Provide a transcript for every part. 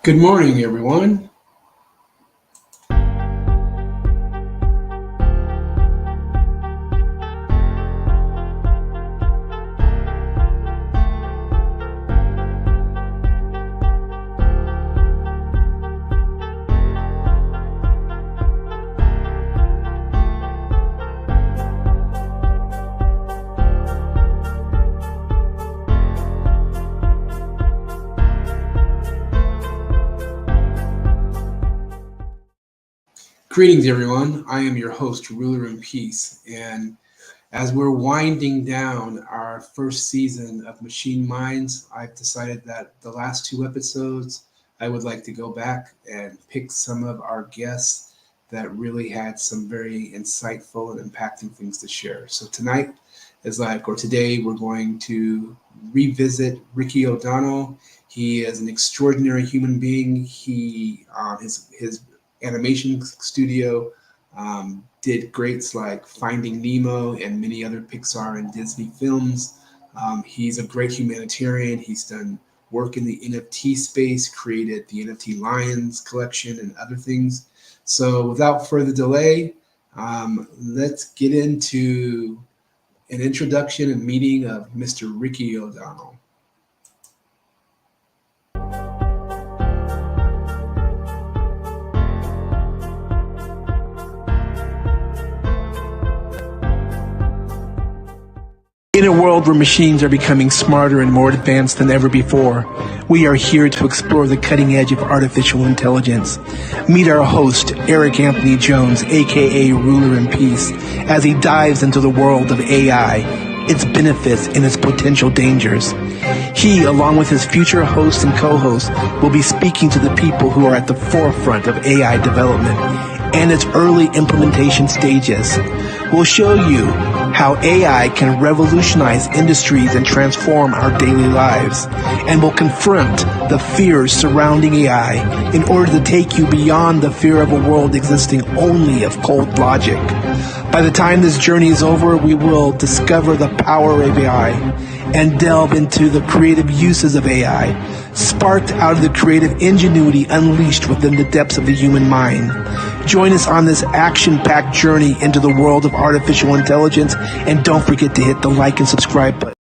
Good morning, everyone. Greetings, everyone. I am your host, Ruler in Peace. And as we're winding down our first season of Machine Minds, I've decided that the last two episodes, I would like to go back and pick some of our guests that really had some very insightful and impacting things to share. So tonight or today, we're going to revisit Ricky O'Donnell. He is an extraordinary human being. His animation studio did greats like Finding Nemo and many other Pixar and Disney films. He's a great humanitarian. He's done work in the NFT space, created the NFT Lions collection and other things. So without further delay, let's get into an introduction and meeting of Mr. Ricky O'Donnell. In a world where machines are becoming smarter and more advanced than ever before, we are here to explore the cutting edge of artificial intelligence. Meet our host, Eric Anthony Jones, aka Ruler in Peace, as he dives into the world of AI, its benefits and its potential dangers. He, along with his future hosts and co-hosts, will be speaking to the people who are at the forefront of AI development and its early implementation stages. We'll show you how AI can revolutionize industries and transform our daily lives, and will confront the fears surrounding AI in order to take you beyond the fear of a world existing only of cold logic. By the time this journey is over, we will discover the power of AI and delve into the creative uses of AI, sparked out of the creative ingenuity unleashed within the depths of the human mind. Join us on this action-packed journey into the world of artificial intelligence, and don't forget to hit the like and subscribe button.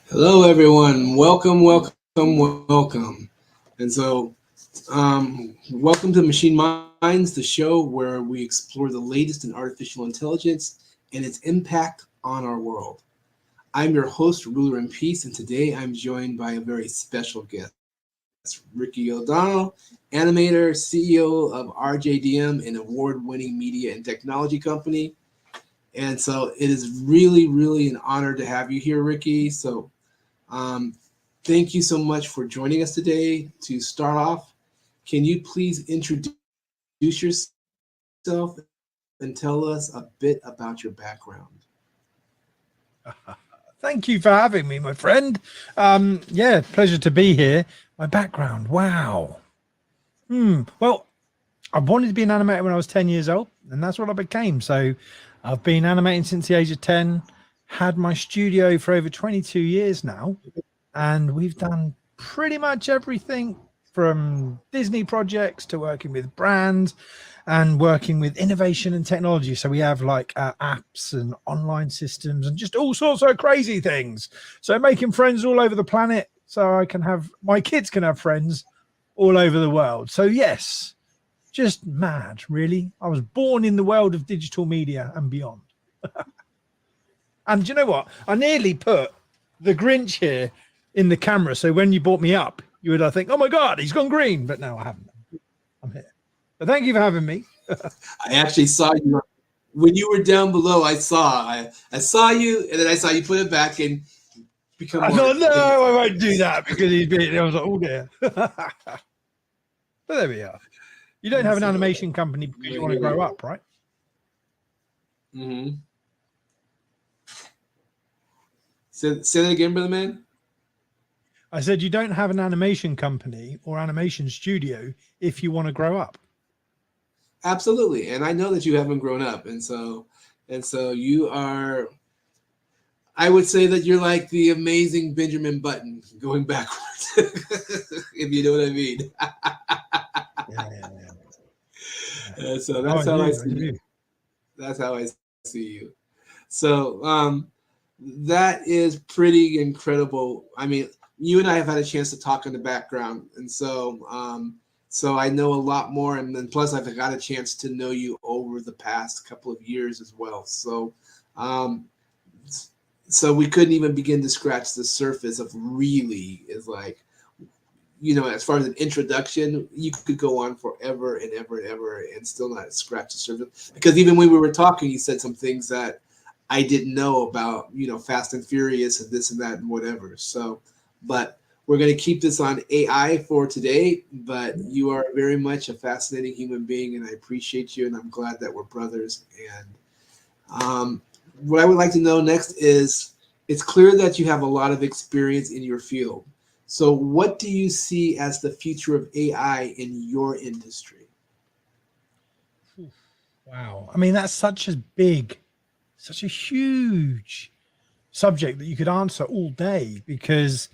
Hello, everyone. Welcome, welcome, welcome. And so, welcome to Machine Minds, the show where we explore the latest in artificial intelligence and its impact on our world. I'm your host, Ruler in Peace, and today I'm joined by a very special guest, Ricky O'Donnell, animator, CEO of RJDM, an award-winning media and technology company. And so it is really, really an honor to have you here, Ricky. So thank you so much for joining us today. To start off, can you please introduce yourself and tell us a bit about your background? Thank you for having me, my friend. Yeah, pleasure to be here. My background, wow. Well, I wanted to be an animator when I was 10 years old, and that's what I became. So I've been animating since the age of 10, had my studio for over 22 years now, and we've done pretty much everything from Disney projects to working with brands and working with innovation and technology. So we have like apps and online systems and just all sorts of crazy things. So making friends all over the planet so I can have, my kids can have friends all over the world. So yes, just mad, really. I was born in the world of digital media and beyond. And do you know what? I nearly put the Grinch here in the camera. So when you brought me up, you would, I think, oh my God, he's gone green. But no, I haven't. I'm here. But thank you for having me. I actually saw you when you were down below. I saw you, and then I saw you put it back and become. I thought, no, I won't do that because he's been. I was like, oh dear. But there we are. You don't have an animation company because you want to grow up, right? Mm-hmm. Say that again, brother man. I said you don't have an animation company or animation studio if you want to grow up. Absolutely, and I know that you haven't grown up, and so you are I would say that you're like the amazing Benjamin Button going backwards, if you know what I mean. So that's how I see you. That's how I see you. So that is pretty incredible. I mean, you and I have had a chance to talk in the background, and so I know a lot more, and then plus I've got a chance to know you over the past couple of years as well. So we couldn't even begin to scratch the surface of really is like, as far as an introduction, you could go on forever and ever and ever and still not scratch the surface. Because even when we were talking, you said some things that I didn't know about, Fast and Furious and this and that and whatever. So, but we're going to keep this on AI for today, but you are very much a fascinating human being, and I appreciate you, and I'm glad that we're brothers. And what I would like to know next is, it's clear that you have a lot of experience in your field. So what do you see as the future of AI in your industry? Wow. I mean, that's such a huge subject that you could answer all day, because,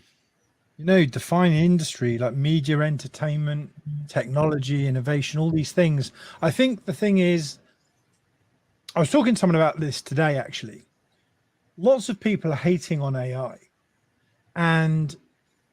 define an industry like media, entertainment, technology, innovation, all these things. I think the thing is, I was talking to someone about this today, actually. Lots of people are hating on AI. And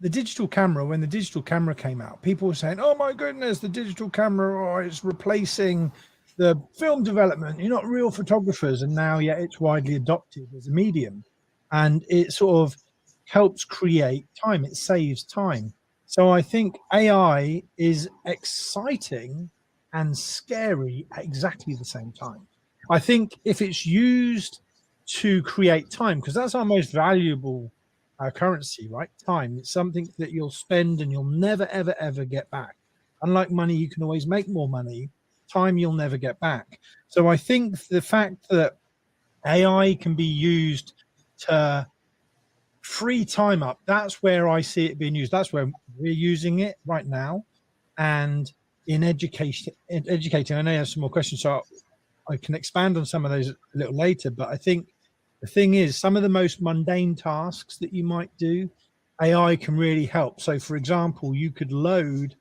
the digital camera, when the digital camera came out, people were saying, oh my goodness, the digital camera, it's replacing the film development. You're not real photographers. And now, it's widely adopted as a medium. And it sort of helps create time. It saves time. So I think AI is exciting and scary at exactly the same time. I think if it's used to create time, because that's our most valuable currency, right? Time. It's something that you'll spend and you'll never, ever, ever get back. Unlike money, you can always make more money. Time you'll never get back. So I think the fact that AI can be used to free time up, that's where I see it being used. That's where we're using it right now. And in education, I know you have some more questions, so I can expand on some of those a little later. But I think the thing is, some of the most mundane tasks that you might do, AI can really help. So, for example, you could load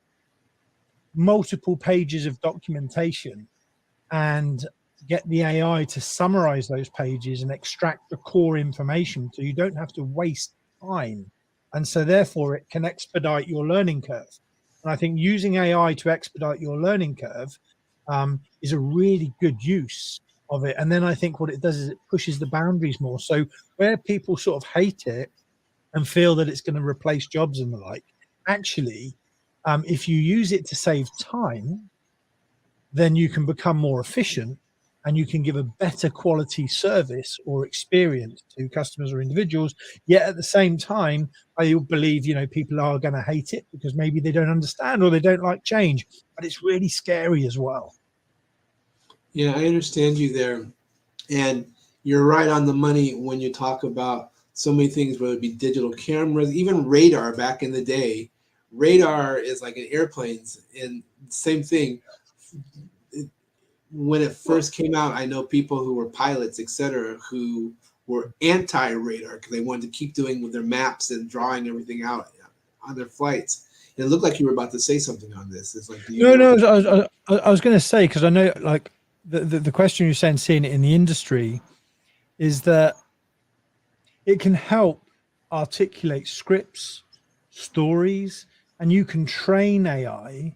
multiple pages of documentation and get the AI to summarize those pages and extract the core information, so you don't have to waste time. And so therefore it can expedite your learning curve. And I think using AI to expedite your learning curve is a really good use of it. And then I think what it does is it pushes the boundaries more. So where people sort of hate it and feel that it's going to replace jobs and the like, actually, if you use it to save time, then you can become more efficient and you can give a better quality service or experience to customers or individuals. Yet at the same time, I believe, people are going to hate it because maybe they don't understand or they don't like change, but it's really scary as well. Yeah, I understand you there. And you're right on the money when you talk about so many things, whether it be digital cameras, even radar back in the day. Radar is like in airplanes, and same thing. When it first came out, I know people who were pilots, etc., who were anti-radar because they wanted to keep doing with their maps and drawing everything out on their flights. And it looked like you were about to say something on this. It's like, I was going to say, because I know, like, the question you're saying, seeing it in the industry, is that it can help articulate scripts, stories, and you can train AI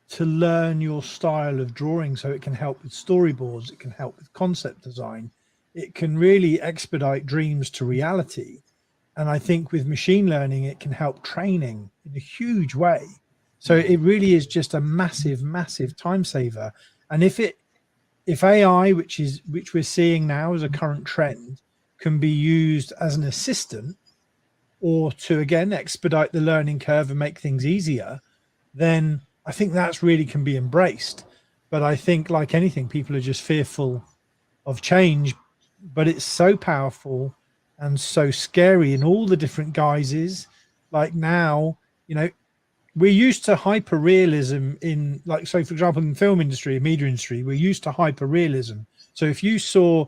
to learn your style of drawing. So it can help with storyboards, it can help with concept design, it can really expedite dreams to reality. And I think with machine learning, it can help training in a huge way. So it really is just a massive, massive time saver. And if AI, which we're seeing now as a current trend, can be used as an assistant or to, again, expedite the learning curve and make things easier, then I think that's really can be embraced. But I think, like anything, people are just fearful of change, but it's so powerful and so scary in all the different guises. Like now, we're used to hyper realism in, like, so for example, in the film industry, media industry, we're used to hyper realism. So if you saw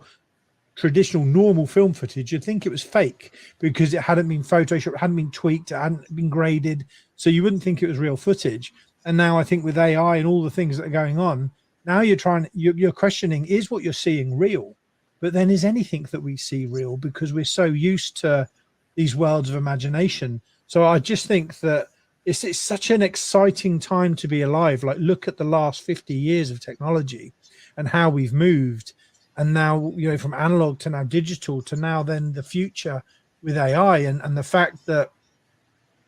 traditional normal film footage, you'd think it was fake because it hadn't been photoshopped, hadn't been tweaked, it hadn't been graded, so you wouldn't think it was real footage. And now I think with AI and all the things that are going on, now you're questioning, is what you're seeing real? But then is anything that we see real? Because we're so used to these worlds of imagination. So I just think that it's such an exciting time to be alive. Like, look at the last 50 years of technology and how we've moved. And now, you know, from analog to now digital to now then the future with AI, and the fact that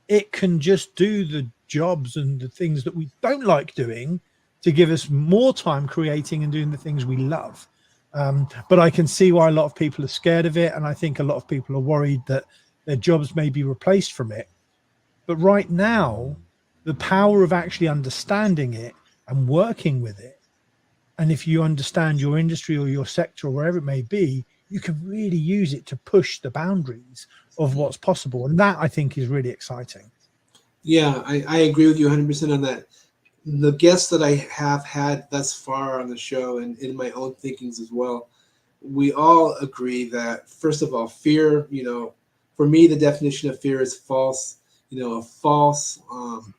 it can just do the jobs and the things that we don't like doing to give us more time creating and doing the things we love. But I can see why a lot of people are scared of it. And I think a lot of people are worried that their jobs may be replaced from it. But right now, the power of actually understanding it and working with it, and if you understand your industry or your sector or wherever it may be, you can really use it to push the boundaries of what's possible. And that, I think, is really exciting. Yeah, I agree with you 100% on that. The guests that I have had thus far on the show and in my own thinkings as well, we all agree that, first of all, fear, you know, for me, the definition of fear is false, you know, a false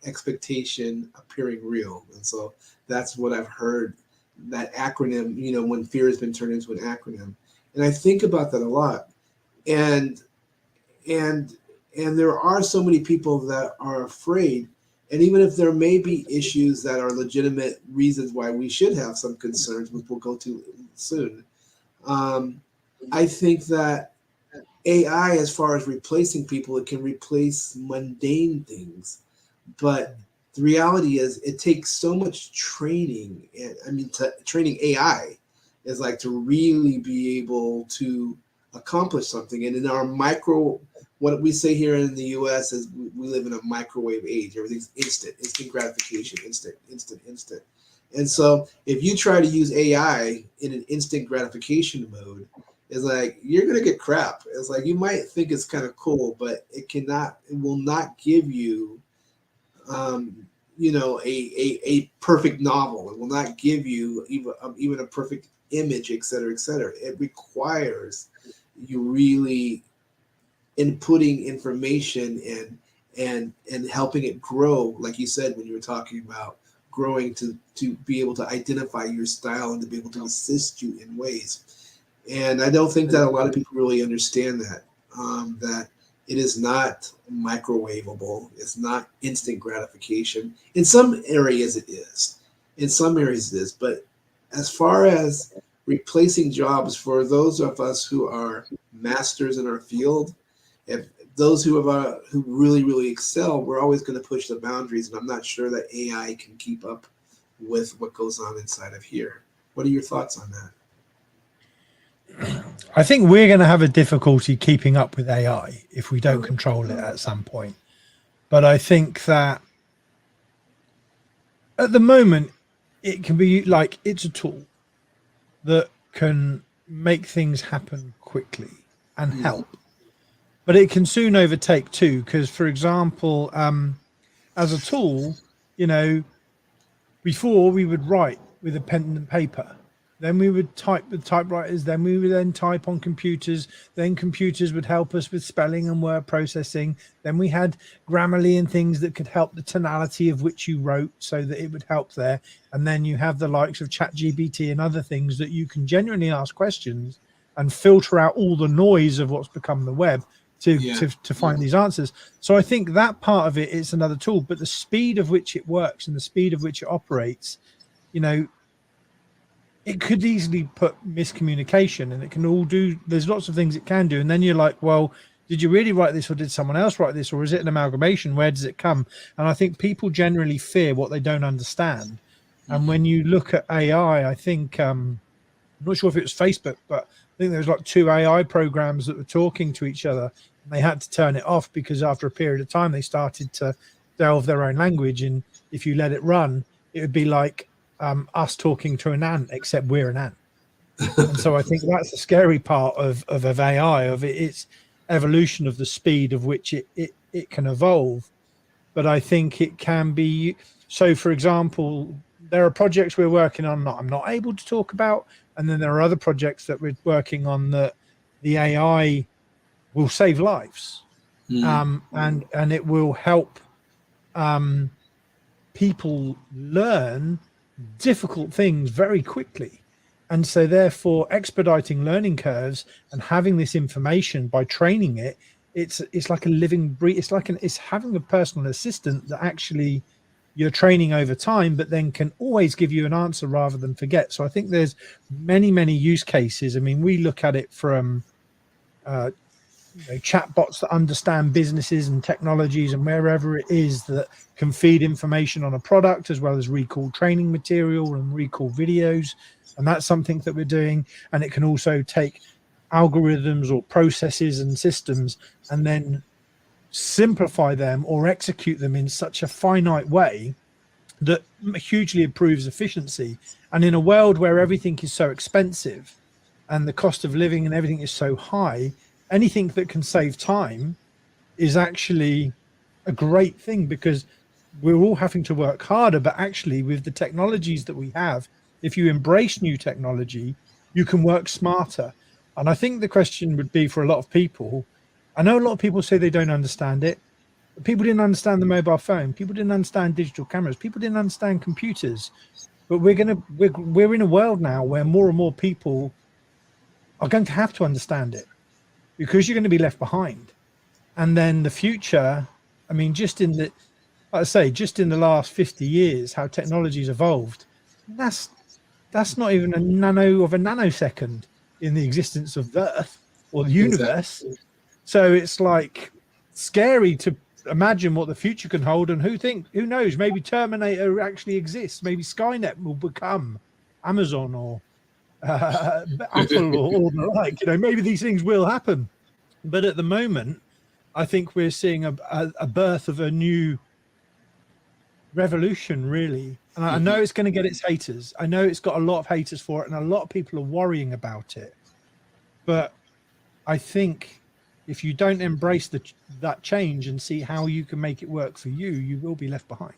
expectation appearing real. And so that's what I've heard, that acronym, you know, when fear has been turned into an acronym. And I think about that a lot. And there are so many people that are afraid. And even if there may be issues that are legitimate reasons why we should have some concerns, which we'll go to soon, I think that AI, as far as replacing people, it can replace mundane things. But the reality is it takes so much training. I mean, training AI is like to really be able to accomplish something. And in our what we say here in the US is we live in a microwave age. Everything's instant gratification, instant. And so if you try to use AI in an instant gratification mode, it's like you're gonna get crap. It's like you might think it's kind of cool, but it will not give you you know, a perfect novel. It will not give you even a perfect image, et cetera, et cetera. It requires you really inputting information and helping it grow, like you said when you were talking about growing to be able to identify your style and to be able to assist you in ways. And I don't think that a lot of people really understand that that it is not microwavable. It's not instant gratification. In some areas it is. In some areas it is. But as far as replacing jobs for those of us who are masters in our field, if those who really, really excel, we're always going to push the boundaries. And I'm not sure that AI can keep up with what goes on inside of here. What are your thoughts on that? I think we're going to have a difficulty keeping up with AI if we don't control it at some point. But I think that at the moment, it can be like it's a tool that can make things happen quickly and help. But it can soon overtake too, because, for example, as a tool, you know, before we would write with a pen and paper. Then we would type with typewriters. Then we would then type on computers. Then computers would help us with spelling and word processing. Then we had Grammarly and things that could help the tonality of which you wrote so that it would help there. And then you have the likes of ChatGPT and other things that you can genuinely ask questions and filter out all the noise of what's become the web to find these answers. So I think that part of it is another tool, but the speed of which it works and the speed of which it operates, you know, it could easily put miscommunication, and it can all do, there's lots of things it can do. And then you're like, well, did you really write this, or did someone else write this, or is it an amalgamation? Where does it come? And I think people generally fear what they don't understand. And when you look at AI, I think, I'm not sure if it was Facebook, but I think there was like 2 AI programs that were talking to each other, and they had to turn it off because after a period of time, they started to delve their own language. And if you let it run, it would be like, us talking to an ant, except we're an ant. And so I think that's the scary part of AI, of its evolution, of the speed of which it can evolve. But I think it can be, so for example, there are projects we're working on that I'm not able to talk about, and then there are other projects that we're working on that the AI will save lives, Mm. and it will help people learn difficult things very quickly. And so therefore expediting learning curves and having this information by training it, it's like a living breed. It's having a personal assistant that actually you're training over time, but then can always give you an answer rather than forget. So I think there's many use cases. I mean, we look at it from chatbots that understand businesses and technologies and wherever it is that can feed information on a product, as well as recall training material and recall videos. And that's something that we're doing. And it can also take algorithms or processes and systems and then simplify them or execute them in such a finite way that hugely improves efficiency. And in a world where everything is so expensive and the cost of living and everything is so high, anything that can save time is actually a great thing, because we're all having to work harder. But actually, with the technologies that we have, if you embrace new technology, you can work smarter. And I think the question would be for a lot of people, I know a lot of people say they don't understand it. People didn't understand the mobile phone. People didn't understand digital cameras. People didn't understand computers. But we're in a world now where more and more people are going to have to understand it, because you're going to be left behind. And then the future, I mean, like I say, just in the last 50 years, how technology's evolved, that's not even a nano of a nanosecond in the existence of the Earth or the Exactly. universe. So it's like scary to imagine what the future can hold. And who knows, maybe Terminator actually exists. Maybe Skynet will become Amazon or Apple or the like. Maybe these things will happen. But at the moment, I think we're seeing a birth of a new revolution, really. And I know it's going to get its haters. I know it's got a lot of haters for it, and a lot of people are worrying about it. But I think if you don't embrace that change and see how you can make it work for you, you will be left behind.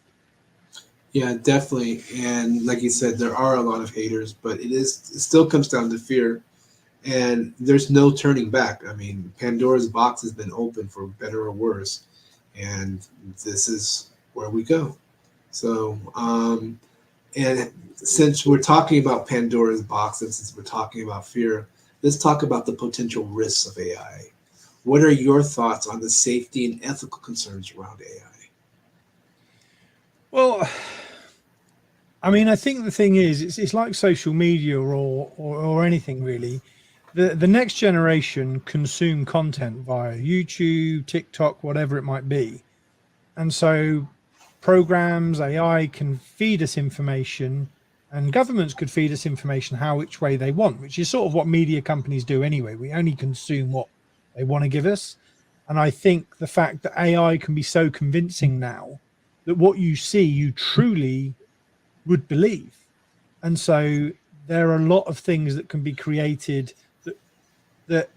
Yeah, definitely. And like you said, there are a lot of haters, but it still comes down to fear. And there's no turning back. I mean, Pandora's box has been open for better or worse, and this is where we go. So, and since we're talking about Pandora's box, and since we're talking about fear, let's talk about the potential risks of AI. What are your thoughts on the safety and ethical concerns around AI? Well, I mean, I think the thing is, it's like social media or anything really. The next generation consume content via YouTube, TikTok, whatever it might be. And so programs, AI can feed us information, and governments could feed us information which way they want, which is sort of what media companies do anyway. We only consume what they want to give us. And I think the fact that AI can be so convincing now that what you see, you truly would believe. And so there are a lot of things that can be created that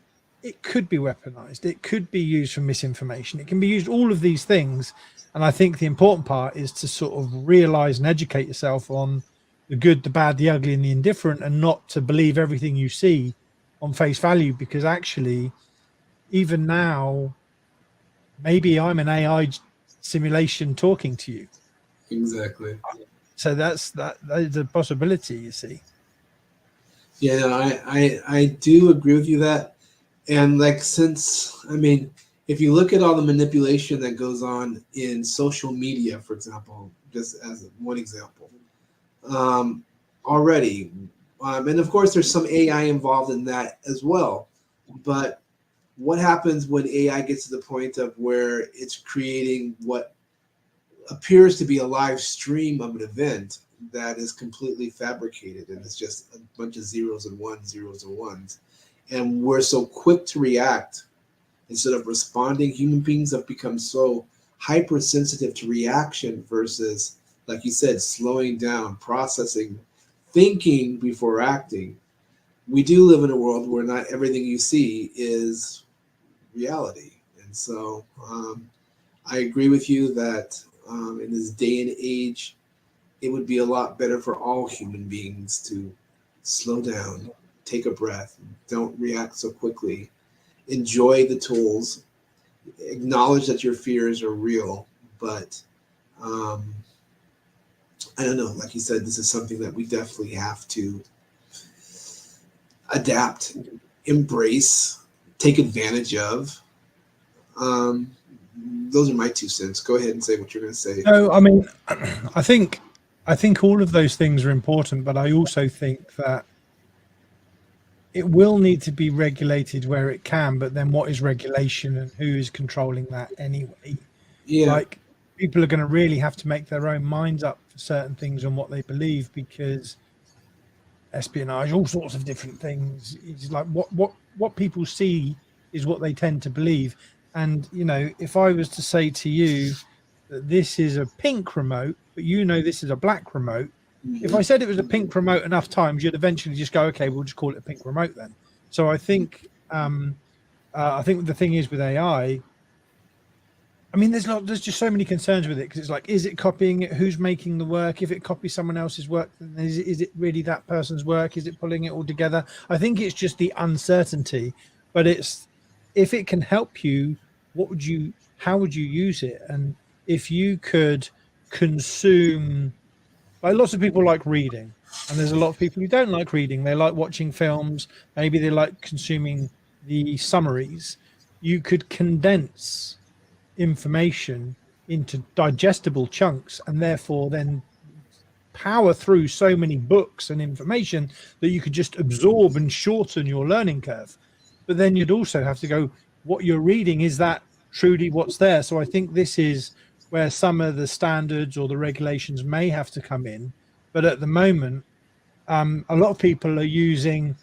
it could be weaponized, it could be used for misinformation, it can be used, all of these things. And I think the important part is to sort of realize and educate yourself on the good, the bad, the ugly, and the indifferent, and not to believe everything you see on face value, because actually, even now, maybe I'm an AI simulation talking to you. Exactly. So that's a possibility, you see. Yeah, no, I do agree with you that, and like since I mean, if you look at all the manipulation that goes on in social media, for example, just as one example, um, already, and of course there's some AI involved in that as well, but what happens when AI gets to the point of where it's creating what appears to be a live stream of an event that is completely fabricated, and it's just a bunch of zeros and ones, and we're so quick to react instead of responding. Human beings have become so hypersensitive to reaction versus, like you said, slowing down, processing, thinking before acting. We do live in a world where not everything you see is reality, and so I agree with you that in this day and age, it would be a lot better for all human beings to slow down, take a breath, don't react so quickly, enjoy the tools, acknowledge that your fears are real, but I don't know, like you said, this is something that we definitely have to adapt, embrace, take advantage of. Those are my 2 cents. Go ahead and say what you're going to say. No, I mean, I think all of those things are important, but I also think that it will need to be regulated where it can, but then what is regulation and who is controlling that anyway? Yeah. Like, people are going to really have to make their own minds up for certain things on what they believe, because espionage, all sorts of different things, it's like what people see is what they tend to believe. And, you know, if I was to say to you that this is a pink remote, but you know this is a black remote, if I said it was a pink remote enough times, you'd eventually just go, okay, we'll just call it a pink remote then. So I think the thing is with AI, I mean, there's just so many concerns with it, because it's like, is it copying it? Who's making the work? If it copies someone else's work, then is it really that person's work? Is it pulling it all together? I think it's just the uncertainty, but it's, if it can help you, how would you use it? And if you could consume, like, lots of people like reading, and there's a lot of people who don't like reading. They like watching films. Maybe they like consuming the summaries. You could condense information into digestible chunks, and therefore then power through so many books and information that you could just absorb and shorten your learning curve. But then you'd also have to go, what you're reading, is that truly what's there? So I think this is where some of the standards or the regulations may have to come in. But at the moment, a lot of people are using,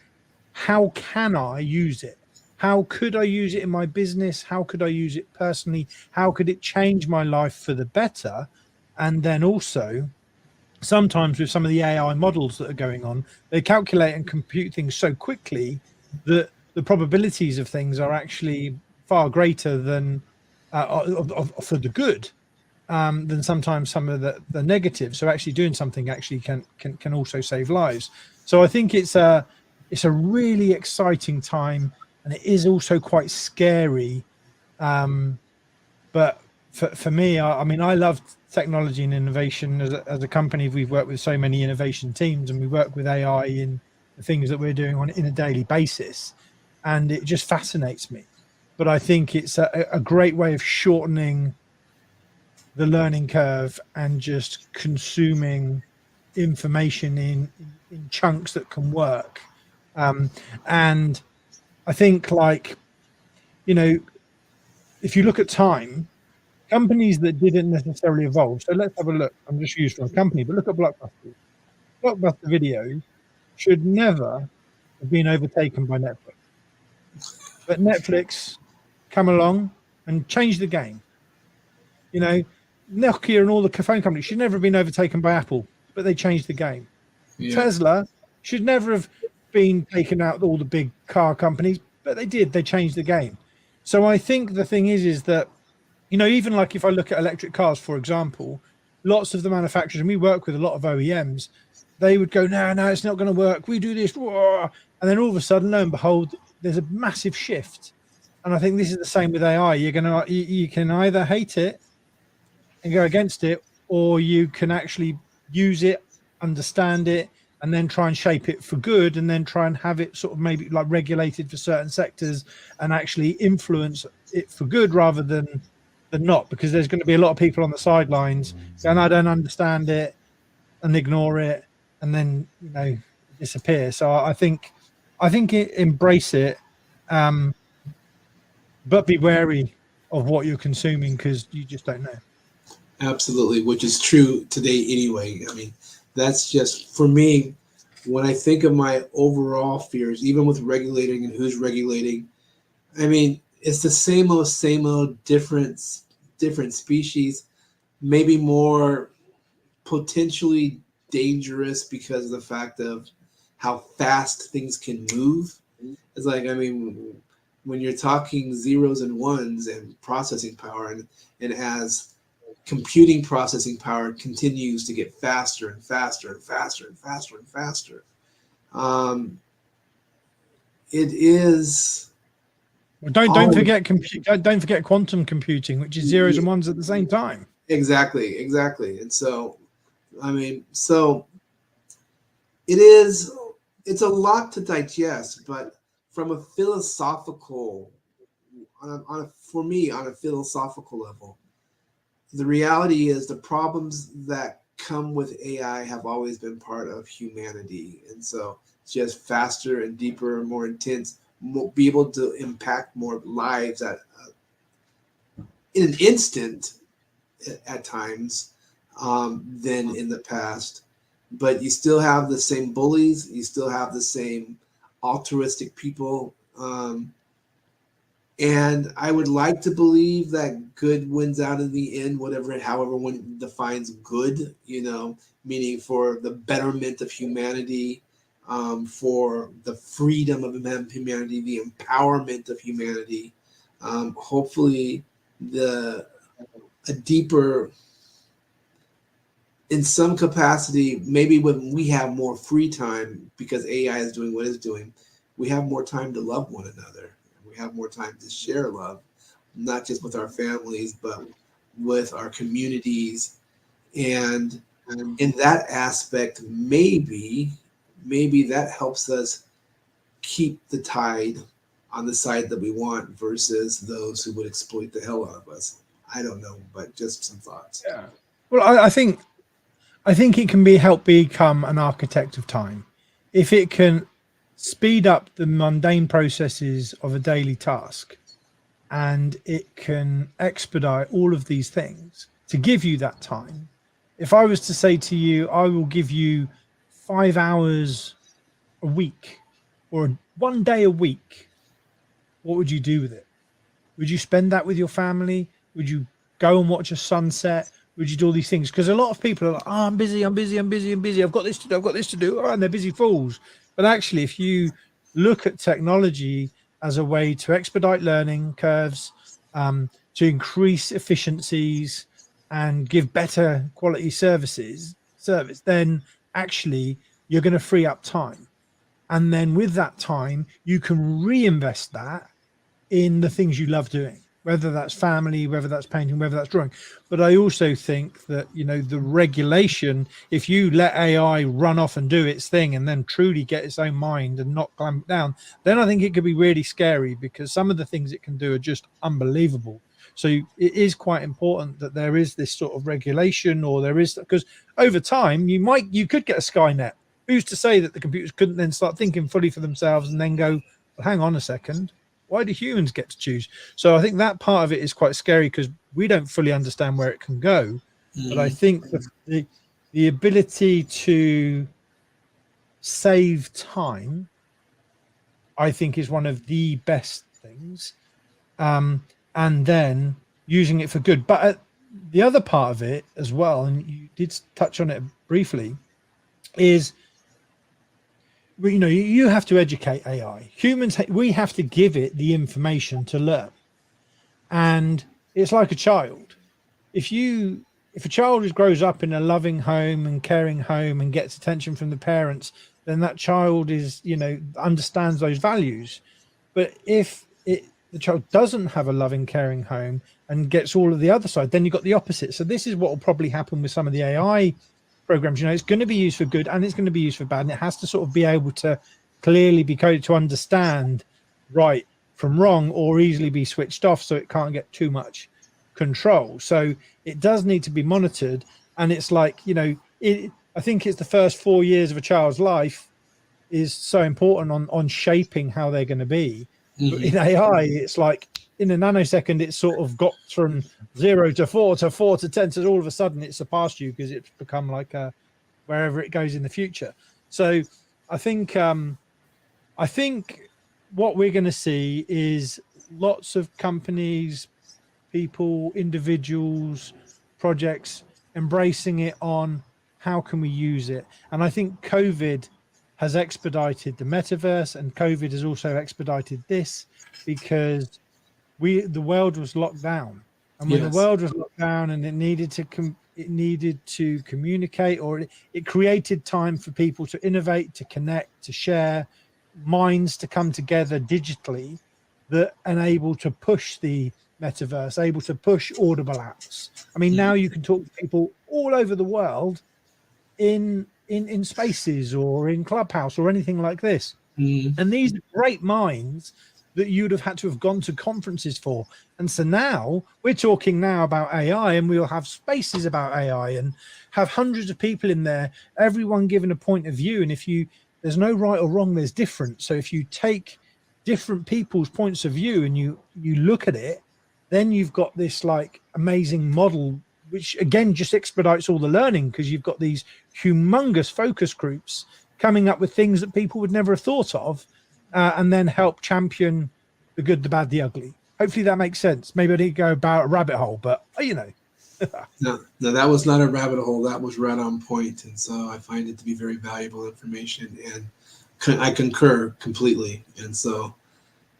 how can I use it? How could I use it in my business? How could I use it personally? How could it change my life for the better? And then also, sometimes with some of the AI models that are going on, they calculate and compute things so quickly that the probabilities of things are actually far greater than for the good, than sometimes some of the negative. So actually doing something actually can also save lives. So I think it's a really exciting time, and it is also quite scary. But for me, I mean, I love technology and innovation. As a company, we've worked with so many innovation teams, and we work with AI in the things that we're doing in a daily basis, and it just fascinates me. But I think it's a great way of shortening the learning curve and just consuming information in chunks that can work. And I think, like, you know, if you look at time, companies that didn't necessarily evolve. So let's have a look. I'm just used for a company, but look at Blockbuster. Blockbuster Video should never have been overtaken by Netflix. But Netflix come along and changed the game. You know, Nokia and all the phone companies should never have been overtaken by Apple, but they changed the game. Yeah. Tesla should never have been taken out all the big car companies, but they did. They changed the game. So I think the thing is that, you know, even like if I look at electric cars, for example, lots of the manufacturers, and we work with a lot of OEMs, they would go, no, it's not going to work. We do this. And then all of a sudden, lo and behold, there's a massive shift. And I think this is the same with AI. You can either hate it and go against it, or you can actually use it, understand it, and then try and shape it for good, and then try and have it sort of maybe like regulated for certain sectors and actually influence it for good rather than not, because there's going to be a lot of people on the sidelines going, I don't understand it, and ignore it, and then, you know, disappear. So I think embrace it, but be wary of what you're consuming, because you just don't know. Absolutely, which is true today anyway. I mean, that's just, for me, when I think of my overall fears, even with regulating and who's regulating, I mean, it's the same old, different species, maybe more potentially dangerous because of the fact of how fast things can move. It's like, I mean, when you're talking zeros and ones and processing power, and as computing processing power continues to get faster and faster and faster and faster and faster, it is Well, don't forget don't forget quantum computing, which is zeros and ones at the same time. Exactly. And so, I mean, so it's a lot to digest, but from a philosophical, for me, on a philosophical level, the reality is the problems that come with AI have always been part of humanity. And so just faster and deeper and more intense, be able to impact more lives in an instant at times than in the past. But you still have the same bullies. You still have the same altruistic people. And I would like to believe that good wins out in the end, however one defines good, meaning for the betterment of humanity, for the freedom of humanity, the empowerment of humanity. Hopefully, a deeper, in some capacity, maybe when we have more free time because AI is doing what it's doing, we have more time to love one another. We have more time to share love, not just with our families, but with our communities. And in that aspect, maybe that helps us keep the tide on the side that we want versus those who would exploit the hell out of us. I don't know, but just some thoughts. Yeah. Well, I think it can help become an architect of time if it can speed up the mundane processes of a daily task, and it can expedite all of these things to give you that time. If I was to say to you, I will give you 5 hours a week or 1 day a week, what would you do with it? Would you spend that with your family? Would you go and watch a sunset? Would you do all these things? Because a lot of people are like, oh, I'm busy. I've got this to do. Oh, and they're busy fools. But actually, if you look at technology as a way to expedite learning curves, to increase efficiencies and give better quality service, then actually you're going to free up time. And then with that time, you can reinvest that in the things you love doing, whether that's family, whether that's painting, whether that's drawing. But I also think that, the regulation, if you let AI run off and do its thing and then truly get its own mind and not clamp it down, then I think it could be really scary, because some of the things it can do are just unbelievable. So it is quite important that there is this sort of regulation, or there is, because over time you could get a Skynet. Who's to say that the computers couldn't then start thinking fully for themselves and then go, well, hang on a second, why do humans get to choose? So I think that part of it is quite scary, because we don't fully understand where it can go. But I think the ability to save time, I think, is one of the best things. And then using it for good. But the other part of it as well, and you did touch on it briefly, is, you have to educate AI. Humans, we have to give it the information to learn. And it's like a child. If a child grows up in a loving home and caring home and gets attention from the parents, then that child understands those values. But if the child doesn't have a loving, caring home and gets all of the other side, then you've got the opposite. So this is what will probably happen with some of the AI programs. It's going to be used for good and it's going to be used for bad, and it has to sort of be able to clearly be coded to understand right from wrong, or easily be switched off, so it can't get too much control. So it does need to be monitored. And it's like, I think it's the first 4 years of a child's life is so important on shaping how they're going to be. But in AI, it's like in a nanosecond, it's sort of got from 0 to 4 to 4 to 10. So all of a sudden it surpassed you, because it's become like wherever it goes in the future. So I think what we're going to see is lots of companies, people, individuals, projects embracing it on how can we use it. And I think COVID has expedited the metaverse, and COVID has also expedited this, because the world was locked down, and when the world was locked down and it needed to communicate, or it created time for people to innovate, to connect, to share, minds to come together digitally. that enable to push the metaverse, able to push Audible apps. I mean, now you can talk to people all over the world in spaces or in Clubhouse or anything like this. And these are great minds that you'd have had to have gone to conferences for. And so now we're talking now about AI, and we'll have spaces about AI and have hundreds of people in there, everyone giving a point of view. And there's no right or wrong, there's different. So if you take different people's points of view and you look at it, then you've got this like amazing model, which again just expedites all the learning, because you've got these humongous focus groups coming up with things that people would never have thought of, and then help champion the good, the bad, the ugly. Hopefully that makes sense. Maybe I didn't go about a rabbit hole, but you know. No, that was not a rabbit hole. That was right on point. And so I find it to be very valuable information, and I concur completely. And so,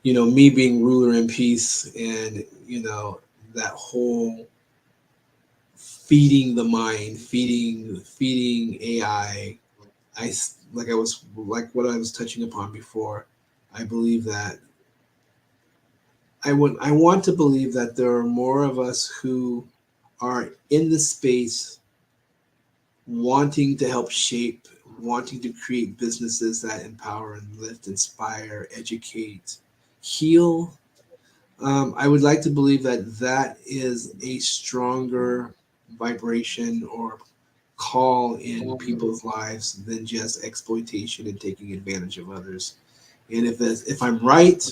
me being ruler in peace, and, that whole feeding the mind, feeding AI, like what I was touching upon before. I believe that I want to believe that there are more of us who are in the space wanting to help shape, wanting to create businesses that empower and lift, inspire, educate, heal. I would like to believe that is a stronger vibration or call in people's lives than just exploitation and taking advantage of others. And if I'm right,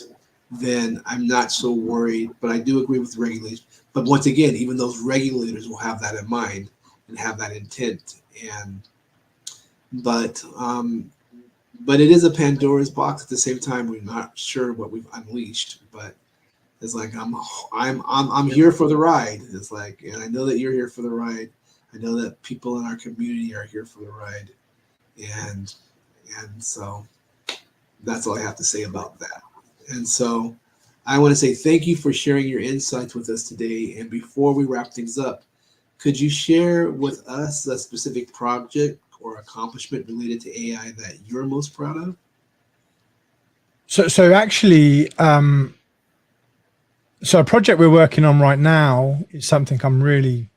then I'm not so worried. But I do agree with the regulators. But once again, even those regulators will have that in mind and have that intent. But it is a Pandora's box. At the same time, we're not sure what we've unleashed. But it's like I'm here for the ride. It's like, and I know that you're here for the ride. I know that people in our community are here for the ride, and so that's all I have to say about that. And so I want to say thank you for sharing your insights with us today. And before we wrap things up, could you share with us a specific project or accomplishment related to AI that you're most proud of? So actually, so a project we're working on right now is something I'm really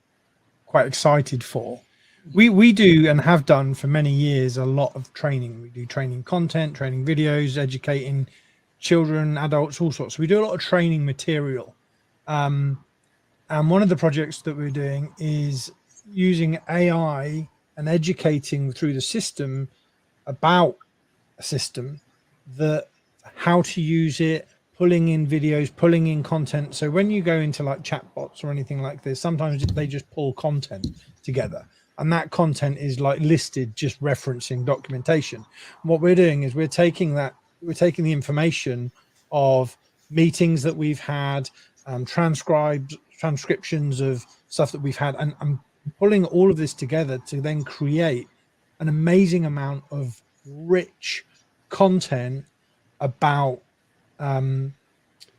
quite excited for. We do and have done for many years a lot of training. We do training content, training videos, educating children, adults, all sorts. We do a lot of training material. And one of the projects that we're doing is using AI and educating through the system about a system, that how to use it, pulling in videos, pulling in content. So when you go into like chatbots or anything like this, sometimes they just pull content together, and that content is like listed just referencing documentation. And what we're doing is we're taking the information of meetings that we've had, transcriptions of stuff that we've had, and pulling all of this together to then create an amazing amount of rich content about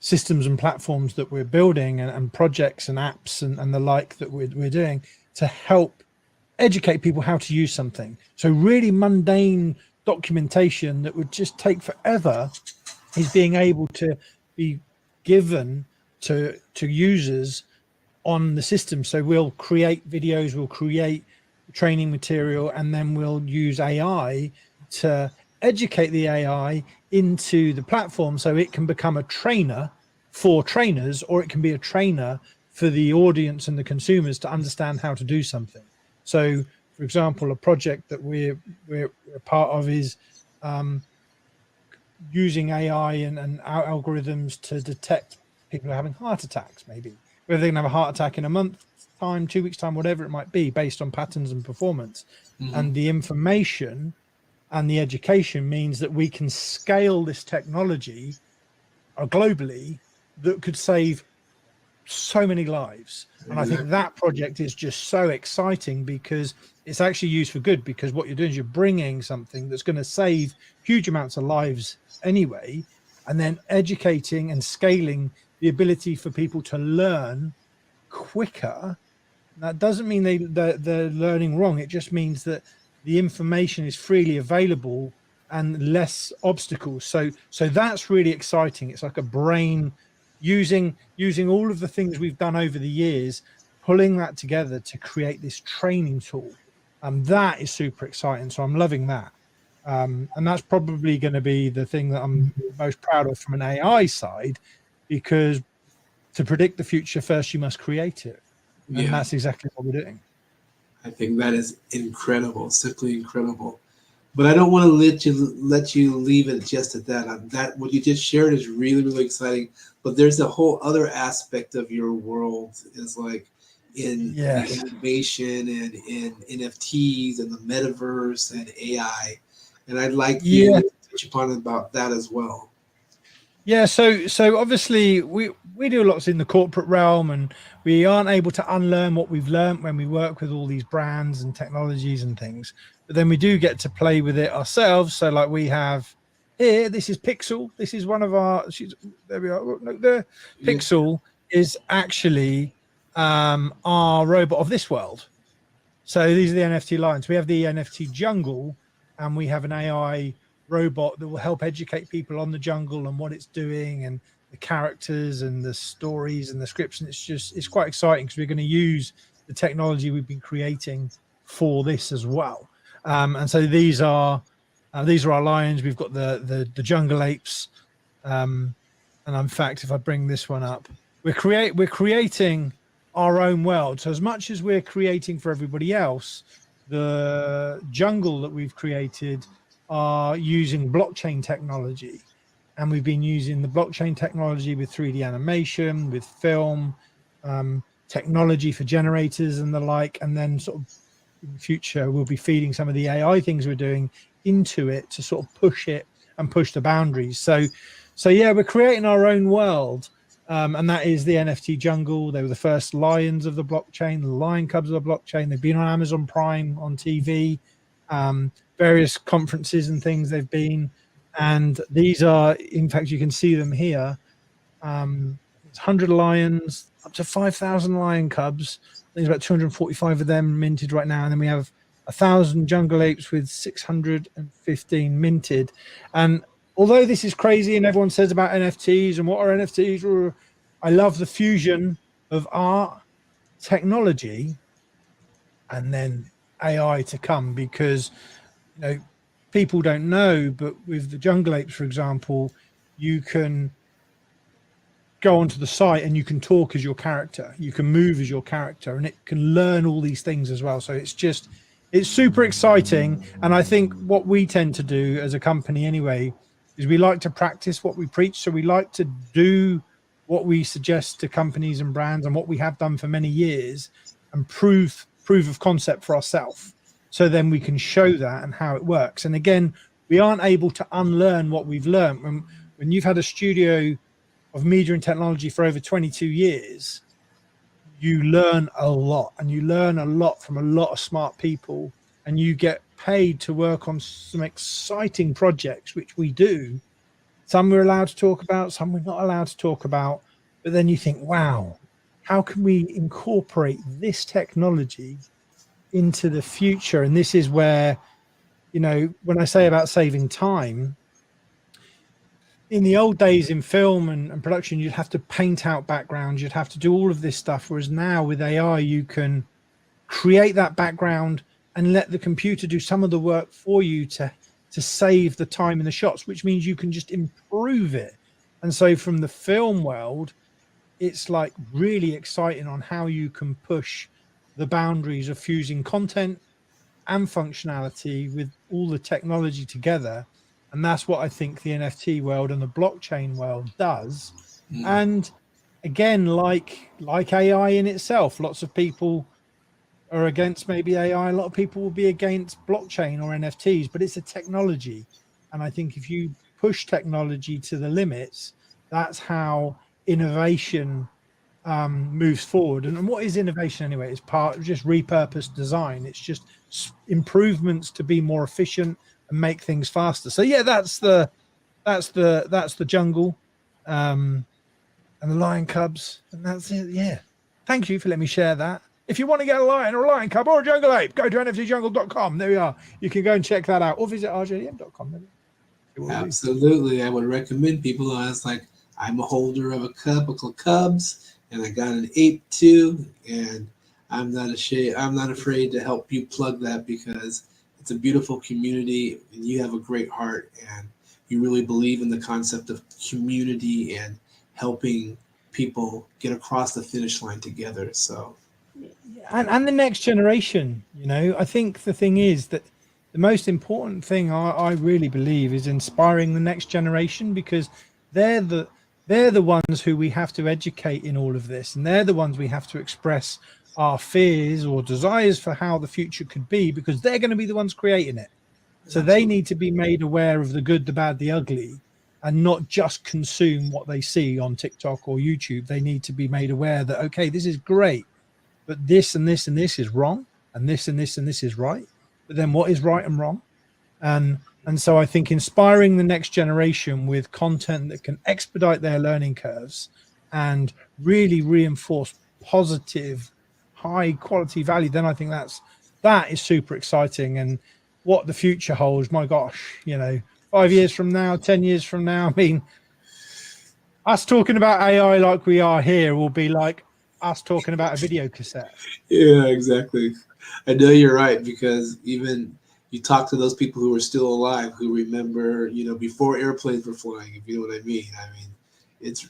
systems and platforms that we're building, and projects and apps and the like that we're doing to help educate people how to use something. So really mundane documentation that would just take forever is being able to be given to users on the system. So we'll create videos, we'll create training material, and then we'll use AI to educate the AI into the platform so it can become a trainer for trainers, or it can be a trainer for the audience and the consumers to understand how to do something. So, for example, a project that we're a part of is using AI and our algorithms to detect people who are having heart attacks, maybe whether they can have a heart attack in a month's time, 2 weeks time, whatever it might be, based on patterns and performance. And the information and the education means that we can scale this technology globally that could save so many lives. And I think that project is just so exciting because it's actually used for good, because what you're doing is you're bringing something that's going to save huge amounts of lives anyway, and then educating and scaling the ability for people to learn quicker. That doesn't mean they're learning wrong. It just means that the information is freely available and less obstacles. So that's really exciting. It's like a brain using all of the things we've done over the years, pulling that together to create this training tool. That is super exciting. So I'm loving that. And that's probably going to be the thing that I'm most proud of from an AI side, because to predict the future, first you must create it. And that's exactly what we're doing. I think that is incredible, simply incredible. But I don't want to let you leave it just at that. That what you just shared is really, really exciting. But there's a whole other aspect of your world, is like in the animation and in NFTs and the metaverse and AI. And I'd like you to touch upon about that as well. Yeah, so obviously we do lots in the corporate realm, and we aren't able to unlearn what we've learned when we work with all these brands and technologies and things. But then we do get to play with it ourselves. So like we have here, this is Pixel. This is one of our. There we are. Look there. Pixel is actually our robot of this world. So these are the NFT lines. We have the NFT jungle, and we have an AI robot that will help educate people on the jungle and what it's doing and the characters and the stories and the scripts. And it's quite exciting because we're going to use the technology we've been creating for this as well. And so these are our lions. We've got the jungle apes. And in fact, if I bring this one up, we're creating our own world. So as much as we're creating for everybody else, the jungle that we've created are using blockchain technology, and we've been using the blockchain technology with 3D animation, with film, technology for generators and the like, and then sort of in the future we'll be feeding some of the AI things we're doing into it to sort of push it and push the boundaries. So yeah, we're creating our own world, and that is the NFT jungle. They were the first lions of the blockchain, the lion cubs of the blockchain. They've been on Amazon Prime, on TV, various conferences and things they've been, and these are, in fact, you can see them here. It's 100 lions, up to 5,000 lion cubs. There's about 245 of them minted right now, and then we have 1,000 jungle apes with 615 minted. And although this is crazy and everyone says about NFTs and what are NFTs, I love the fusion of art, technology, and then AI to come, because people don't know, but with the jungle apes, for example, you can go onto the site and you can talk as your character, you can move as your character, and it can learn all these things as well. So it's super exciting. And I think what we tend to do as a company anyway is we like to practice what we preach. So we like to do what we suggest to companies and brands, and what we have done for many years, and proof of concept for ourselves. So then we can show that and how it works. And again, we aren't able to unlearn what we've learned. When you've had a studio of media and technology for over 22 years, you learn a lot, and you learn a lot from a lot of smart people, and you get paid to work on some exciting projects, which we do. Some we're allowed to talk about, some we're not allowed to talk about. But then you think, wow, how can we incorporate this technology into the future? And this is where, when I say about saving time, in the old days in film and production, you'd have to paint out backgrounds, you'd have to do all of this stuff. Whereas now with AI, you can create that background and let the computer do some of the work for you to save the time in the shots, which means you can just improve it. And so from the film world, it's like really exciting on how you can push the boundaries of fusing content and functionality with all the technology together. And that's what I think the NFT world and the blockchain world does. And again, like AI in itself, lots of people are against maybe AI. A lot of people will be against blockchain or NFTs, but it's a technology. And I think if you push technology to the limits, that's how innovation moves forward. And what is innovation anyway? It's part of just repurposed design. It's just improvements to be more efficient and make things faster. So yeah, that's the jungle, and the lion cubs, and that's it. Yeah, thank you for letting me share that. If you want to get a lion or a lion cub or a jungle ape, go to nftjungle.com. There we are. You can go and check that out, or visit rjdm.com. It will do. Absolutely. I would recommend people. I was like, I'm a holder of a couple Cubs, and I got an 8-2, and I'm not ashamed. I'm not afraid to help you plug that because it's a beautiful community, and you have a great heart, and you really believe in the concept of community and helping people get across the finish line together. So, And the next generation, I think the thing is that the most important thing I really believe is inspiring the next generation, because they're the ones who we have to educate in all of this, and they're the ones we have to express our fears or desires for how the future could be, because they're going to be the ones creating it. So they need to be made aware of the good, the bad, the ugly, and not just consume what they see on TikTok or YouTube. They need to be made aware that, okay, this is great, but this and this and this is wrong, and this and this and this is right. But then what is right and wrong? And so I think inspiring the next generation with content that can expedite their learning curves and really reinforce positive, high quality value, then I think that is super exciting. And what the future holds, my gosh, 5 years from now, 10 years from now, I mean, us talking about AI like we are here will be like us talking about a video cassette. yeah, exactly. I know you're right, because even you talk to those people who are still alive who remember, before airplanes were flying, if you know what I mean. I mean, it's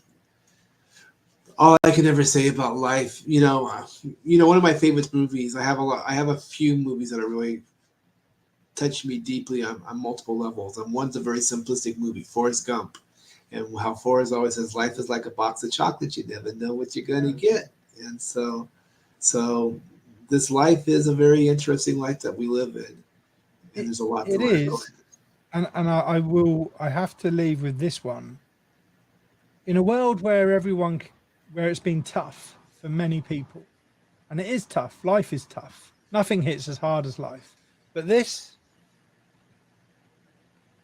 all I can ever say about life. One of my favorite movies. I have a few movies that are really touched me deeply on multiple levels. And one's a very simplistic movie, Forrest Gump, and how Forrest always says life is like a box of chocolates. You never know what you're gonna get. And so this life is a very interesting life that we live in, and there's a lot to It learn. is. And I have to leave with this one. In a world where it's been tough for many people, and it is tough, life is tough. Nothing hits as hard as life. But this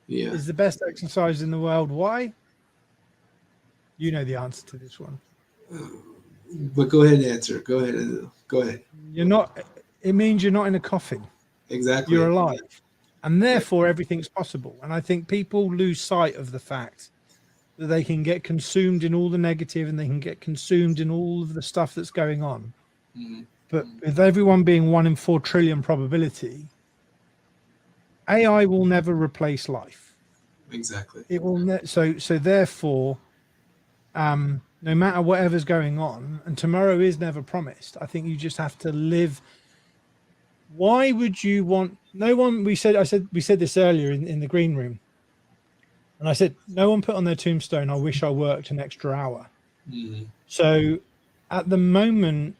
Yeah, is the best exercise in the world. Why? You know the answer to this one. but go ahead and answer. Go ahead. It means you're not in a coffin. Exactly. You're alive. And therefore everything's possible. And I think people lose sight of the fact that they can get consumed in all the negative, and they can get consumed in all of the stuff that's going on. Mhm. But with everyone being 1 in 4 trillion probability, AI will never replace life. Exactly. It will so therefore, no matter whatever's going on, and tomorrow is never promised, I think you just have to live. Why would you want no one? We said this earlier in the green room, and I said no one put on their tombstone, I wish I worked an extra hour. Mm-hmm. So at the moment,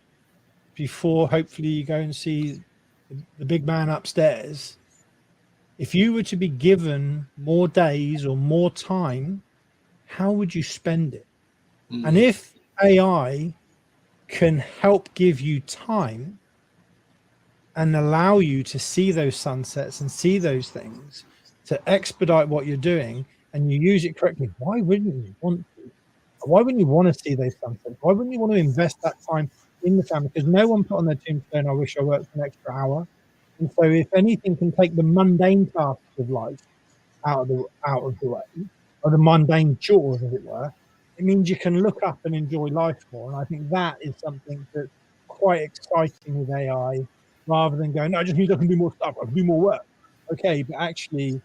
before hopefully you go and see the big man upstairs, if you were to be given more days or more time, how would you spend it? Mm-hmm. And if AI can help give you time and allow you to see those sunsets and see those things to expedite what you're doing, and you use it correctly, why wouldn't you want to? Why wouldn't you want to see those sunsets? Why wouldn't you want to invest that time in the family? Because no one put on their tombstone, I wish I worked an extra hour. And so if anything can take the mundane tasks of life out of the way, or the mundane chores, as it were, it means you can look up and enjoy life more. And I think that is something that's quite exciting with AI, rather than going, no, I just need I can do more stuff, I can do more work. Okay, but actually,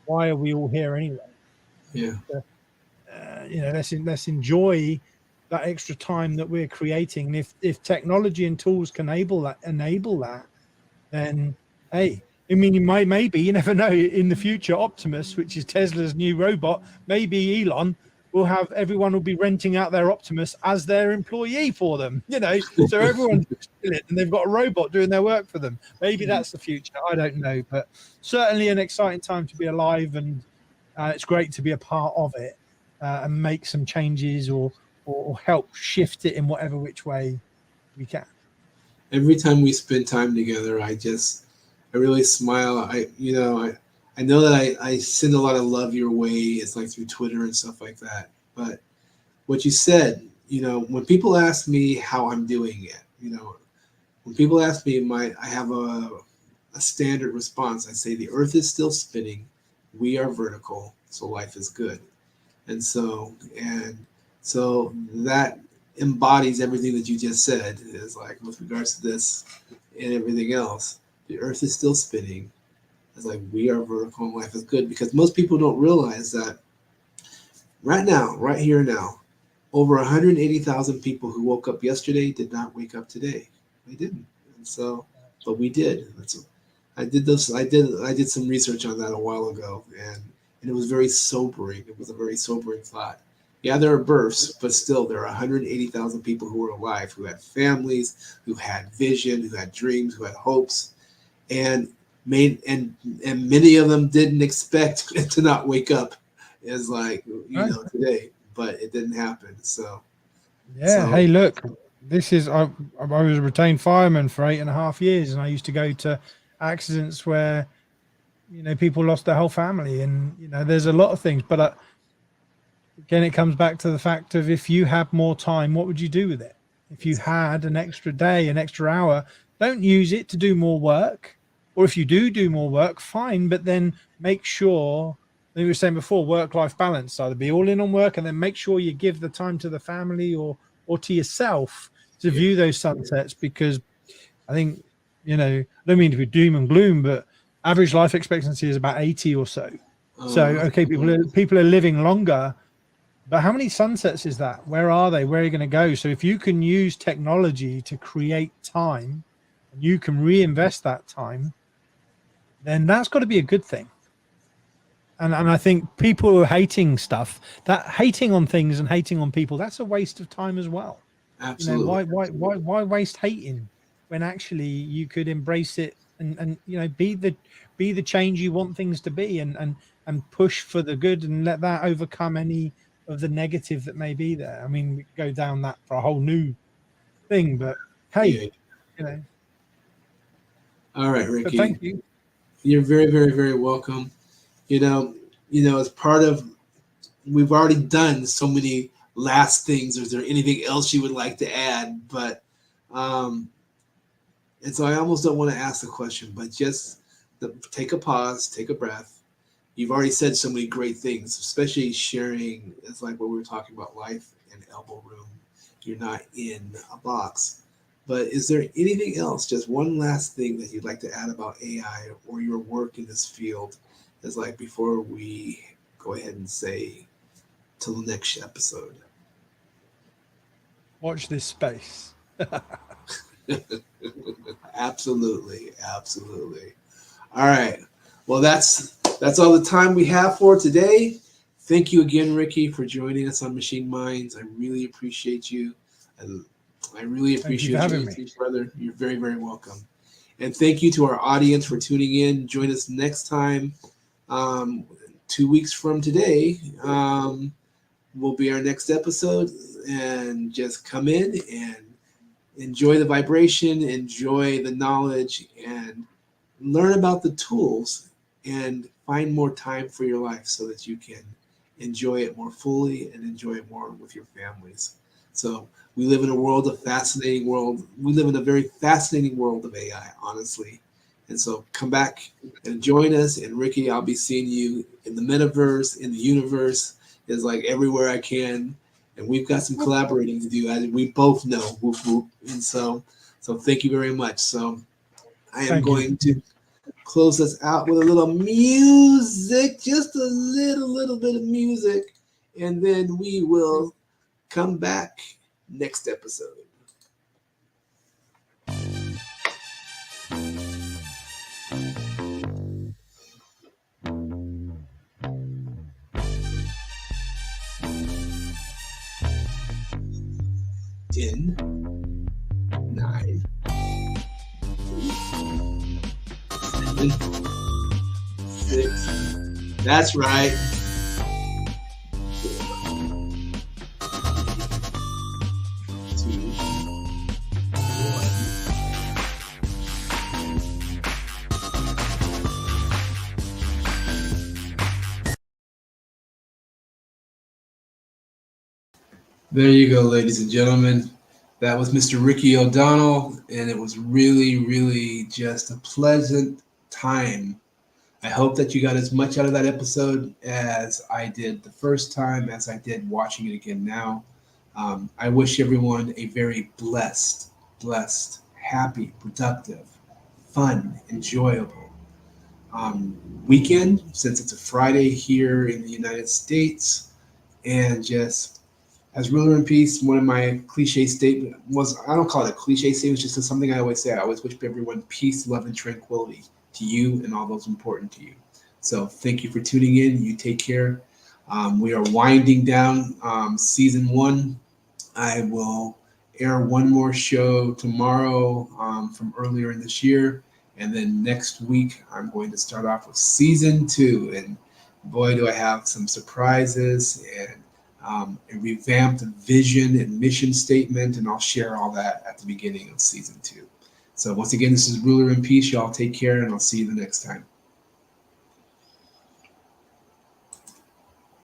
why are we all here anyway? Yeah. Let's enjoy that extra time that we're creating. And if technology and tools can enable that, then hey, I mean, you never know, in the future, Optimus, which is Tesla's new robot, maybe Elon everyone will be renting out their Optimus as their employee for them, so everyone's steal it and they've got a robot doing their work for them. Maybe that's the future. I don't know, but certainly an exciting time to be alive, and it's great to be a part of it, and make some changes or help shift it in whatever which way we can. Every time we spend time together, I really smile. I know that I send a lot of love your way. It's like through Twitter and stuff like that. But what you said, when people ask me how I'm doing it, when people ask me, I have a standard response. I say the Earth is still spinning. We are vertical. so life is good. And so that embodies everything that you just said, is like with regards to this and everything else. The earth is still spinning. It's like we are vertical and life is good, because most people don't realize that right now, right here now, over 180,000 people who woke up yesterday did not wake up today. They didn't. And so, but we did. I did some research on that a while ago, and it was very sobering. It was a very sobering thought. Yeah, there are births, but still there are 180,000 people who were alive, who had families, who had vision, who had dreams, who had hopes, and many of them didn't expect to not wake up as like today, but it didn't happen. So Hey, look, this is I was a retained fireman for 8.5 years, and I used to go to accidents where people lost their whole family, and there's a lot of things, but again, it comes back to the fact of, if you had more time, what would you do with it? If you had an extra day, an extra hour, don't use it to do more work. Or if you do more work, fine, but then make sure, like we were saying before, work-life balance, either be all in on work and then make sure you give the time to the family or to yourself to view those sunsets. Because I think, I don't mean to be doom and gloom, but average life expectancy is about 80 or so. So, okay, people are living longer, but how many sunsets is that? Where are they? Where are you going to go? So if you can use technology to create time, and you can reinvest that time, then that's got to be a good thing. And I think people who are hating stuff, that hating on things and hating on people, that's a waste of time as well. Absolutely. Why waste hating when actually you could embrace it and be the change you want things to be, and push for the good, and let that overcome any of the negative that may be there. I mean, we could go down that for a whole new thing, but hey, All right, Ricky. Thank you. You're very, very, very welcome. As part of, we've already done so many last things. Is there anything else you would like to add? But, and so I almost don't want to ask the question, but just take a pause, take a breath. You've already said so many great things, especially sharing. It's like what we were talking about, life and elbow room. You're not in a box. But is there anything else, just one last thing that you'd like to add about AI or your work in this field, is like before we go ahead and say till the next episode? Watch this space. Absolutely. All right. Well, that's all the time we have for today. Thank you again, Ricky, for joining us on Machine Minds. I really appreciate you. I really appreciate you having me, brother. You're very, very welcome. And thank you to our audience for tuning in. Join us next time. 2 weeks from today will be our next episode. And just come in and enjoy the vibration, enjoy the knowledge, and learn about the tools, and find more time for your life so that you can enjoy it more fully and enjoy it more with your families. So we live in a We live in a very fascinating world of AI, honestly. And so come back and join us. And Ricky, I'll be seeing you in the metaverse, in the universe, is like everywhere I can. And we've got some collaborating to do, as we both know. Whoop, whoop. And so thank you very much. So I am going to close us out with a little music, just a little bit of music, and then we will come back next episode. In 9, 8, 7, 6. That's right. 2, 1. There you go, ladies and gentlemen. That was Mr. Ricky O'Donnell, and it was really, really just a pleasant time I hope that you got as much out of that episode as I did the first time, as I did watching it again now. I wish everyone a very blessed, happy, productive, fun, enjoyable weekend, since it's a Friday here in the United States. And just as ruler in peace, one of my cliche statement was, I don't call it a cliche statement, it's just something I always say. I always wish everyone peace, love, and tranquility to you and all those important to you. So thank you for tuning in. You take care. We are winding down season 1. I will air one more show tomorrow from earlier in this year. And then next week, I'm going to start off with season 2. And boy, do I have some surprises and a revamped vision and mission statement. And I'll share all that at the beginning of season 2. So once again, this is Ruler in Peace. Y'all take care, and I'll see you the next time.